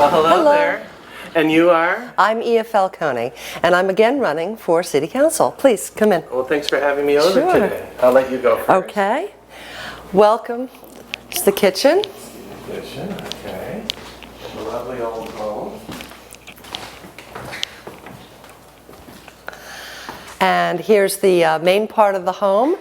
Well, hello there. And you are? I'm Ia Falcone, and I'm again running for City Council. Please, come in. Well, thanks for having me over Sure. today. I'll let you go first. Okay. Welcome to the kitchen. Kitchen, okay. A lovely old home. And here's the main part of the home.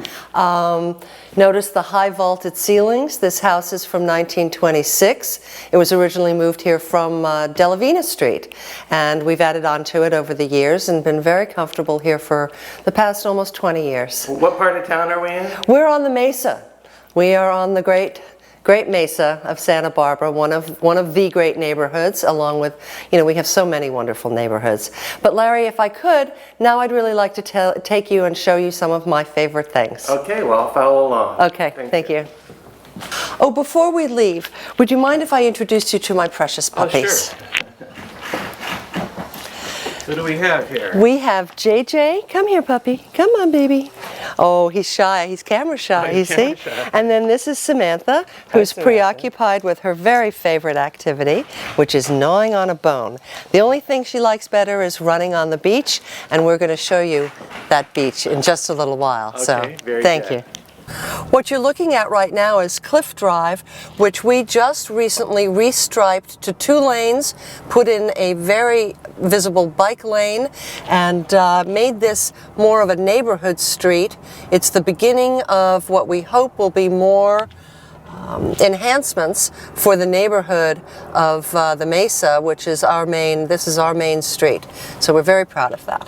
Notice the high vaulted ceilings. This house is from 1926. It was originally moved here from Delavina Street. And we've added on to it over the years and been very comfortable here for the past almost 20 years. What part of town are we in? We're on the Mesa. We are on the Great Mesa of Santa Barbara, one of the great neighborhoods, along with, we have so many wonderful neighborhoods. But Larry, if I could, now I'd really like to take you and show you some of my favorite things. Okay, well, I'll follow along. Okay, thank you. Oh, before we leave, would you mind if I introduced you to my precious puppies? Oh, sure. Who do we have here? We have JJ. Come here, puppy. Come on, baby. Oh, he's shy. He's camera shy, you see? And then this is Samantha, who's preoccupied with her very favorite activity, which is gnawing on a bone. The only thing she likes better is running on the beach, and we're going to show you that beach in just a little while. Okay, so, very thank good. you. What you're looking at right now is Cliff Drive, which we just recently restriped to 2 lanes, put in a very visible bike lane, and made this more of a neighborhood street. It's the beginning of what we hope will be more enhancements for the neighborhood of the Mesa, which is this is our main street. So we're very proud of that.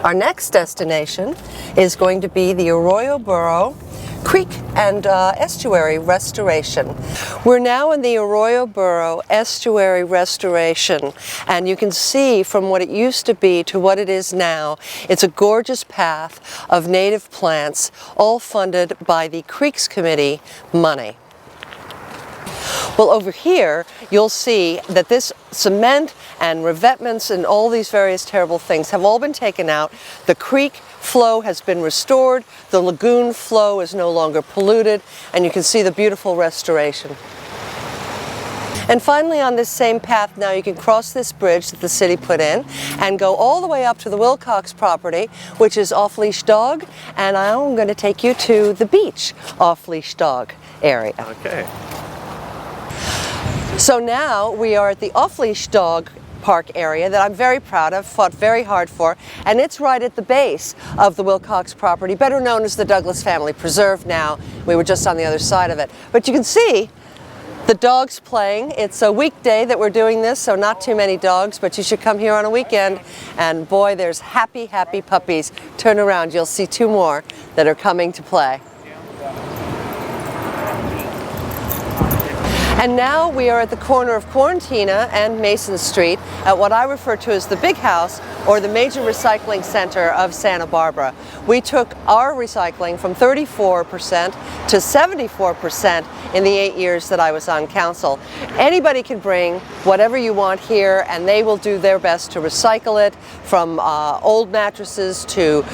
Our next destination is going to be the Arroyo Burro Creek and Estuary Restoration. We're now in the Arroyo Burro Estuary Restoration, and you can see from what it used to be to what it is now, it's a gorgeous path of native plants, all funded by the Creeks Committee money. Well, over here, you'll see that this cement and revetments and all these various terrible things have all been taken out. The creek flow has been restored. The lagoon flow is no longer polluted, and you can see the beautiful restoration. And finally, on this same path now, you can cross this bridge that the city put in and go all the way up to the Wilcox Property, which is off-leash dog, and I'm going to take you to the beach off-leash dog area. Okay. So now we are at the off-leash dog park area that I'm very proud of, fought very hard for, and it's right at the base of the Wilcox Property, better known as the Douglas Family Preserve now. We were just on the other side of it. But you can see the dogs playing. It's a weekday that we're doing this, so not too many dogs, but you should come here on a weekend, and boy, there's happy, happy puppies. Turn around, you'll see 2 more that are coming to play. And now we are at the corner of Quarantina and Mason Street at what I refer to as the Big House, or the Major Recycling Center of Santa Barbara. We took our recycling from 34% to 74% in the 8 years that I was on council. Anybody can bring whatever you want here, and they will do their best to recycle it, from old mattresses to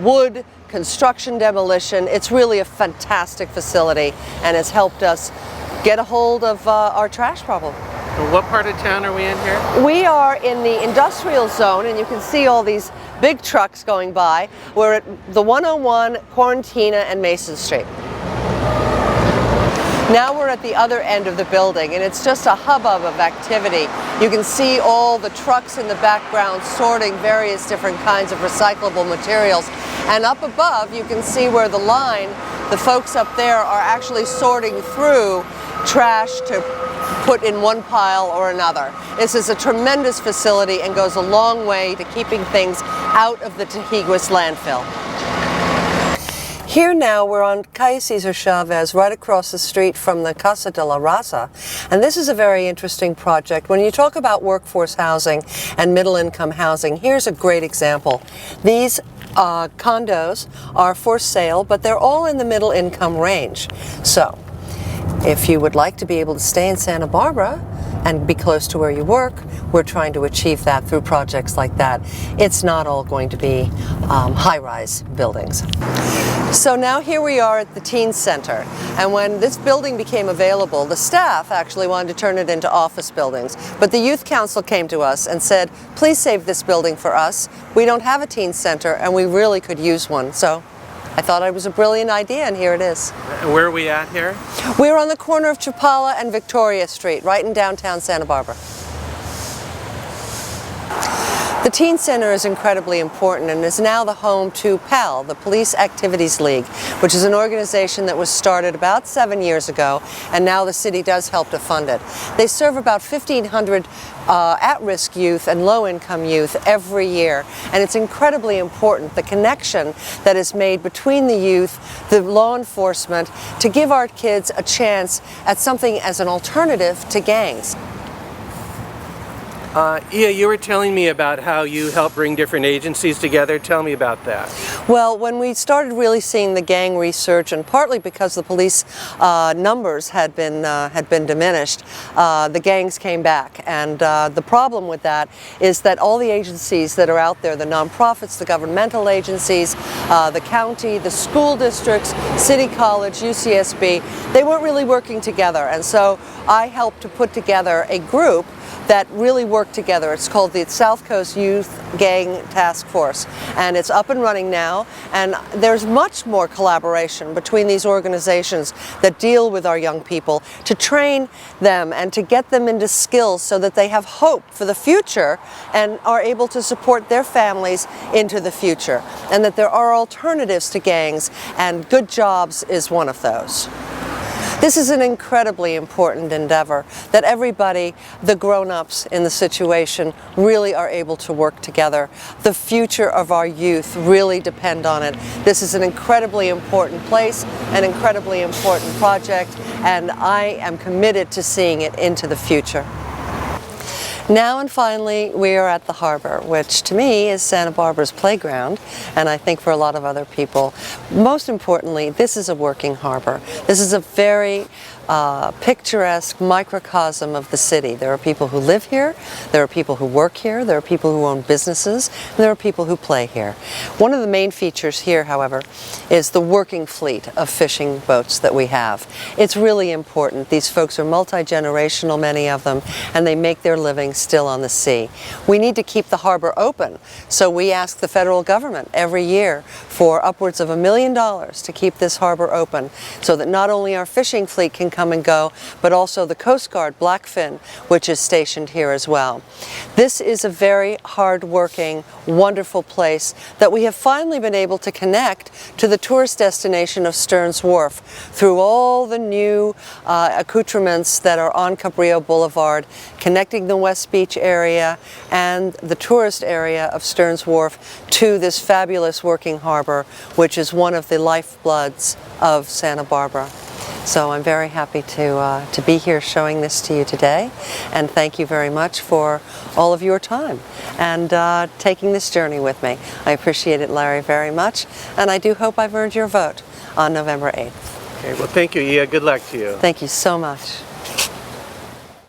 wood, construction demolition. It's really a fantastic facility, and has helped us get a hold of our trash problem. What part of town are we in here? We are in the industrial zone, and you can see all these big trucks going by. We're at the 101, Quarantina, and Mason Street. Now we're at the other end of the building, and it's just a hubbub of activity. You can see all the trucks in the background sorting various different kinds of recyclable materials. And up above, you can see where the folks up there are actually sorting through trash to put in one pile or another. This is a tremendous facility and goes a long way to keeping things out of the Tahiguis landfill. Here now we're on calle Cesar Chavez, right across the street from the Casa de la Raza, and this is a very interesting project. When you talk about workforce housing and middle-income housing, here's a great example. These condos are for sale, but they're all in the middle-income range. So if you would like to be able to stay in Santa Barbara and be close to where you work. We're trying to achieve that through projects like that. It's not all going to be high-rise buildings. So now here we are at the Teen Center, and when this building became available, the staff actually wanted to turn it into office buildings, but the Youth Council came to us and said, please save this building for us. We don't have a teen center and we really could use one. So I thought it was a brilliant idea, and here it is. And where are we at here? We're on the corner of Chapala and Victoria Street, right in downtown Santa Barbara. The Teen Center is incredibly important and is now the home to PAL, the Police Activities League, which is an organization that was started about 7 years ago, and now the city does help to fund it. They serve about 1,500 at-risk youth and low-income youth every year, and it's incredibly important, the connection that is made between the youth, the law enforcement, to give our kids a chance at something as an alternative to gangs. Yeah, you were telling me about how you help bring different agencies together. Tell me about that. Well, when we started really seeing the gang research, and partly because the police numbers had been diminished, the gangs came back. And the problem with that is that all the agencies that are out there, the nonprofits, the governmental agencies, the county, the school districts, City College, UCSB, they weren't really working together. And so I helped to put together a group that really work together. It's called the South Coast Youth Gang Task Force, and it's up and running now, and there's much more collaboration between these organizations that deal with our young people to train them and to get them into skills so that they have hope for the future and are able to support their families into the future, and that there are alternatives to gangs, and good jobs is one of those. This is an incredibly important endeavor that everybody, the grown-ups in the situation, really are able to work together. The future of our youth really depend on it. This is an incredibly important place, an incredibly important project, and I am committed to seeing it into the future. Now and finally, we are at the harbor, which to me is Santa Barbara's playground, and I think for a lot of other people. Most importantly, this is a working harbor. This is a very picturesque microcosm of the city. There are people who live here, there are people who work here, there are people who own businesses, and there are people who play here. One of the main features here, however, is the working fleet of fishing boats that we have. It's really important. These folks are multi-generational, many of them, and they make their living still on the sea. We need to keep the harbor open, so we ask the federal government every year for upwards of $1 million to keep this harbor open, so that not only our fishing fleet can come and go, but also the Coast Guard Blackfin, which is stationed here as well. This is a very hard-working, wonderful place that we have finally been able to connect to the tourist destination of Stearns Wharf through all the new accoutrements that are on Cabrillo Boulevard, connecting the West Beach area and the tourist area of Stearns Wharf to this fabulous working harbor, which is one of the lifebloods of Santa Barbara. So I'm very happy to be here showing this to you today, and thank you very much for all of your time and taking this journey with me. I appreciate it, Larry, very much, and I do hope I've earned your vote on November 8th. Okay, well, thank you, Ia. Good luck to you. Thank you so much.